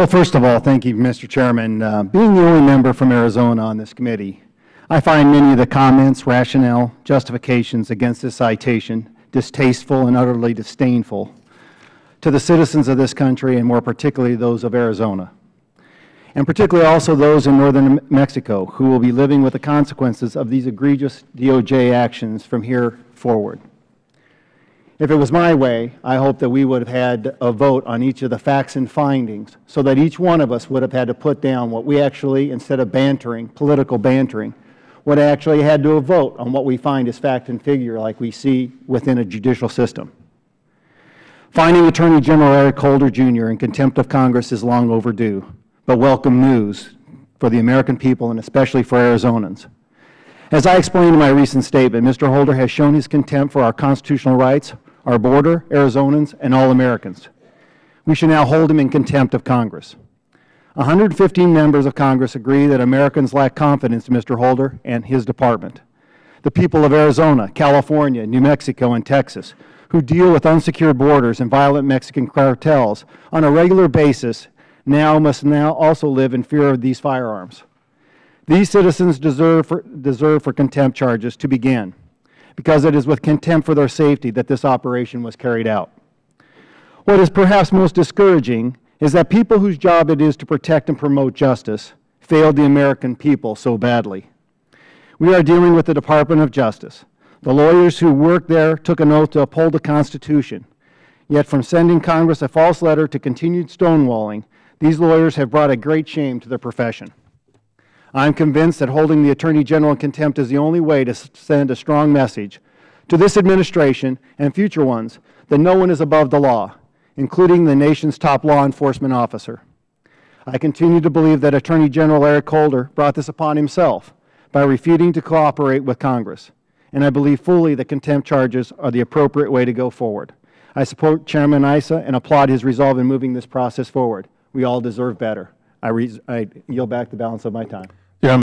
Well, first of all, thank you, Mr. Chairman. Being the only member from Arizona on this committee, I find many of the comments, rationale, justifications against this citation distasteful and utterly disdainful to the citizens of this country, and more particularly those of Arizona, and particularly also those in northern Mexico who will be living with the consequences of these egregious DOJ actions from here forward. If it was my way, I hope that we would have had a vote on each of the facts and findings so that each one of us would have had to put down what we actually, instead of bantering, political bantering, would have actually had to vote on what we find as fact and figure like we see within a judicial system. Finding Attorney General Eric Holder, Jr. in contempt of Congress is long overdue, but welcome news for the American people and especially for Arizonans. As I explained in my recent statement, Mr. Holder has shown his contempt for our constitutional rights, our border, Arizonans, and all Americans. We should now hold him in contempt of Congress. 115 members of Congress agree that Americans lack confidence in Mr. Holder and his department. The people of Arizona, California, New Mexico, and Texas, who deal with unsecured borders and violent Mexican cartels on a regular basis, must also live in fear of these firearms. These citizens deserve for contempt charges to begin, because it is with contempt for their safety that this operation was carried out. What is perhaps most discouraging is that people whose job it is to protect and promote justice failed the American people so badly. We are dealing with the Department of Justice. The lawyers who work there took an oath to uphold the Constitution. Yet from sending Congress a false letter to continued stonewalling, these lawyers have brought a great shame to their profession. I am convinced that holding the Attorney General in contempt is the only way to send a strong message to this administration and future ones that no one is above the law, including the nation's top law enforcement officer. I continue to believe that Attorney General Eric Holder brought this upon himself by refusing to cooperate with Congress, and I believe fully that contempt charges are the appropriate way to go forward. I support Chairman Issa and applaud his resolve in moving this process forward. We all deserve better. I yield back the balance of my time.